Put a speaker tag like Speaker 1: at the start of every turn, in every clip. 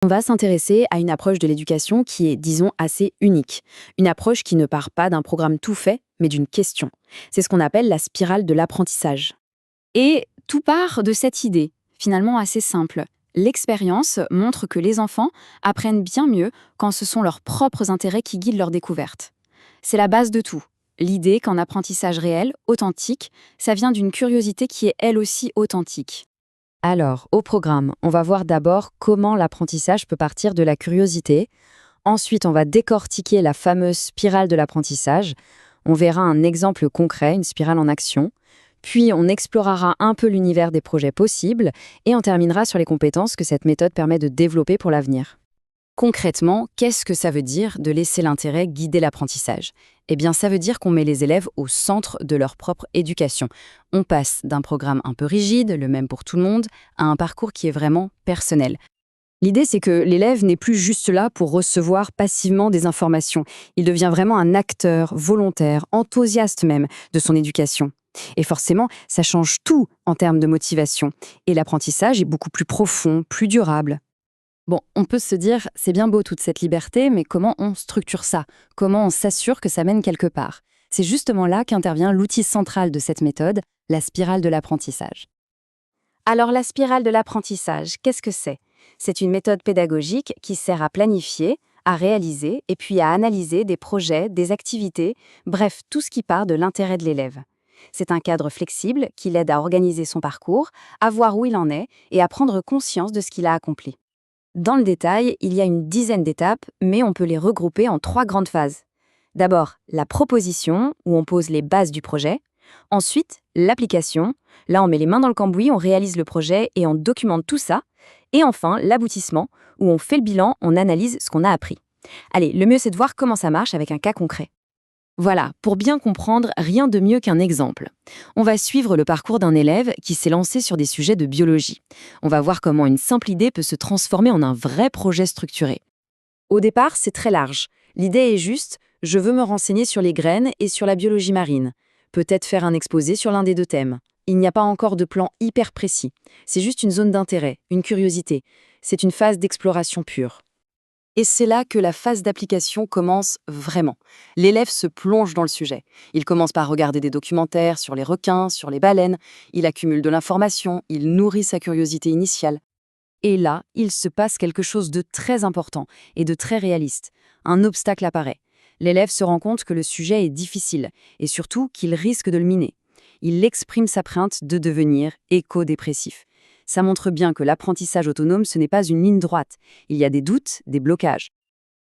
Speaker 1: On va s'intéresser à une approche de l'éducation qui est, disons, assez unique. Une approche qui ne part pas d'un programme tout fait, mais d'une question. C'est ce qu'on appelle la spirale de l'apprentissage. Et tout part de cette idée, finalement assez simple. L'expérience montre que les enfants apprennent bien mieux quand ce sont leurs propres intérêts qui guident leur découverte. C'est la base de tout. L'idée qu'en apprentissage réel, authentique, ça vient d'une curiosité qui est elle aussi authentique. Alors, au programme, on va voir d'abord comment l'apprentissage peut partir de la curiosité. Ensuite, on va décortiquer la fameuse spirale de l'apprentissage. On verra un exemple concret, une spirale en action. Puis, on explorera un peu l'univers des projets possibles et on terminera sur les compétences que cette méthode permet de développer pour l'avenir. Concrètement, qu'est-ce que ça veut dire de laisser l'intérêt guider l'apprentissage? Eh bien, ça veut dire qu'on met les élèves au centre de leur propre éducation. On passe d'un programme un peu rigide, le même pour tout le monde, à un parcours qui est vraiment personnel. L'idée, c'est que l'élève n'est plus juste là pour recevoir passivement des informations. Il devient vraiment un acteur, volontaire, enthousiaste même, de son éducation. Et forcément, ça change tout en termes de motivation. Et l'apprentissage est beaucoup plus profond, plus durable. Bon, on peut se dire, c'est bien beau toute cette liberté, mais comment on structure ça? Comment on s'assure que ça mène quelque part? C'est justement là qu'intervient l'outil central de cette méthode, la spirale de l'apprentissage. Alors la spirale de l'apprentissage, qu'est-ce que c'est? C'est une méthode pédagogique qui sert à planifier, à réaliser et puis à analyser des projets, des activités, bref, tout ce qui part de l'intérêt de l'élève. C'est un cadre flexible qui l'aide à organiser son parcours, à voir où il en est et à prendre conscience de ce qu'il a accompli. Dans le détail, il y a une dizaine d'étapes, mais on peut les regrouper en trois grandes phases. D'abord, la proposition, où on pose les bases du projet. Ensuite, l'application. Là, on met les mains dans le cambouis, on réalise le projet et on documente tout ça. Et enfin, l'aboutissement, où on fait le bilan, on analyse ce qu'on a appris. Allez, le mieux c'est de voir comment ça marche avec un cas concret. Voilà, pour bien comprendre, rien de mieux qu'un exemple. On va suivre le parcours d'un élève qui s'est lancé sur des sujets de biologie. On va voir comment une simple idée peut se transformer en un vrai projet structuré. Au départ, c'est très large. L'idée est juste, je veux me renseigner sur les graines et sur la biologie marine. Peut-être faire un exposé sur l'un des deux thèmes. Il n'y a pas encore de plan hyper précis. C'est juste une zone d'intérêt, une curiosité. C'est une phase d'exploration pure. Et c'est là que la phase d'application commence vraiment. L'élève se plonge dans le sujet. Il commence par regarder des documentaires sur les requins, sur les baleines. Il accumule de l'information, il nourrit sa curiosité initiale. Et là, il se passe quelque chose de très important et de très réaliste. Un obstacle apparaît. L'élève se rend compte que le sujet est difficile et surtout qu'il risque de le miner. Il exprime sa crainte de devenir éco-dépressif. Ça montre bien que l'apprentissage autonome, ce n'est pas une ligne droite. Il y a des doutes, des blocages.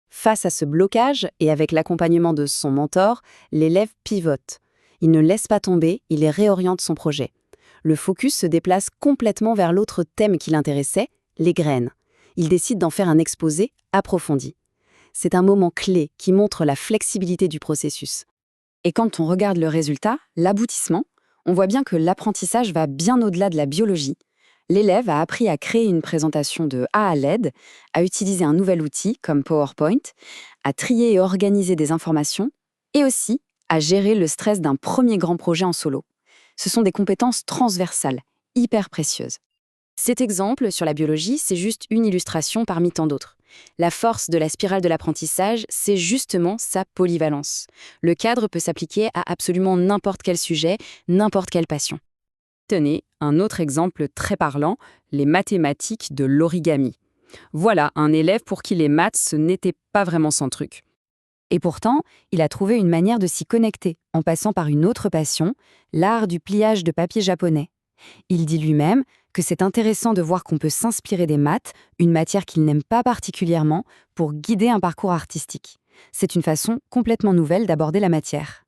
Speaker 1: Face à ce blocage, et avec l'accompagnement de son mentor, l'élève pivote. Il ne laisse pas tomber, il réoriente son projet. Le focus se déplace complètement vers l'autre thème qui l'intéressait, les graines. Il décide d'en faire un exposé approfondi. C'est un moment clé qui montre la flexibilité du processus. Et quand on regarde le résultat, l'aboutissement, on voit bien que l'apprentissage va bien au-delà de la biologie. L'élève a appris à créer une présentation de A à Z, à utiliser un nouvel outil comme PowerPoint, à trier et organiser des informations, et aussi à gérer le stress d'un premier grand projet en solo. Ce sont des compétences transversales, hyper précieuses. Cet exemple sur la biologie, c'est juste une illustration parmi tant d'autres. La force de la spirale de l'apprentissage, c'est justement sa polyvalence. Le cadre peut s'appliquer à absolument n'importe quel sujet, n'importe quelle passion. Tenez, un autre exemple très parlant, les mathématiques de l'origami. Voilà un élève pour qui les maths, ce n'était pas vraiment son truc. Et pourtant, il a trouvé une manière de s'y connecter, en passant par une autre passion, l'art du pliage de papier japonais. Il dit lui-même que c'est intéressant de voir qu'on peut s'inspirer des maths, une matière qu'il n'aime pas particulièrement, pour guider un parcours artistique. C'est une façon complètement nouvelle d'aborder la matière.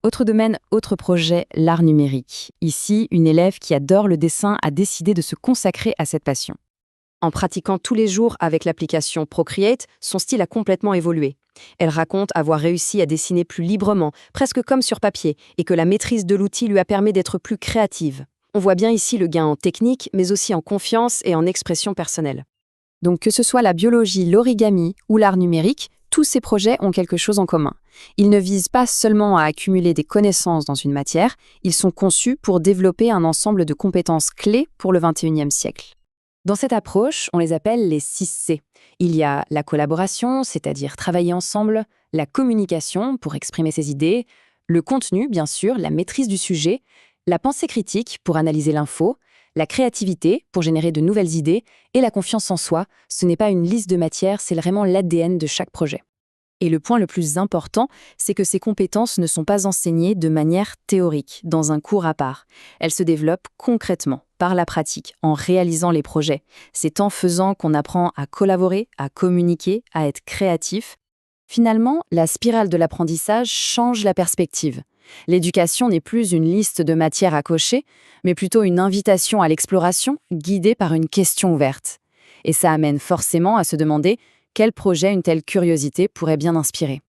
Speaker 1: Autre domaine, autre projet, l'art numérique. Ici, une élève qui adore le dessin a décidé de se consacrer à cette passion. En pratiquant tous les jours avec l'application Procreate, son style a complètement évolué. Elle raconte avoir réussi à dessiner plus librement, presque comme sur papier, et que la maîtrise de l'outil lui a permis d'être plus créative. On voit bien ici le gain en technique, mais aussi en confiance et en expression personnelle. Donc que ce soit la biologie, l'origami ou l'art numérique, tous ces projets ont quelque chose en commun. Ils ne visent pas seulement à accumuler des connaissances dans une matière, ils sont conçus pour développer un ensemble de compétences clés pour le XXIe siècle. Dans cette approche, on les appelle les 6 C. Il y a la collaboration, c'est-à-dire travailler ensemble, la communication pour exprimer ses idées, le contenu, bien sûr, la maîtrise du sujet, la pensée critique pour analyser l'info, la créativité pour générer de nouvelles idées et la confiance en soi. Ce n'est pas une liste de matières, c'est vraiment l'ADN de chaque projet. Et le point le plus important, c'est que ces compétences ne sont pas enseignées de manière théorique, dans un cours à part. Elles se développent concrètement, par la pratique, en réalisant les projets. C'est en faisant qu'on apprend à collaborer, à communiquer, à être créatif. Finalement, la spirale de l'apprentissage change la perspective. L'éducation n'est plus une liste de matières à cocher, mais plutôt une invitation à l'exploration guidée par une question ouverte. Et ça amène forcément à se demander quel projet une telle curiosité pourrait bien inspirer.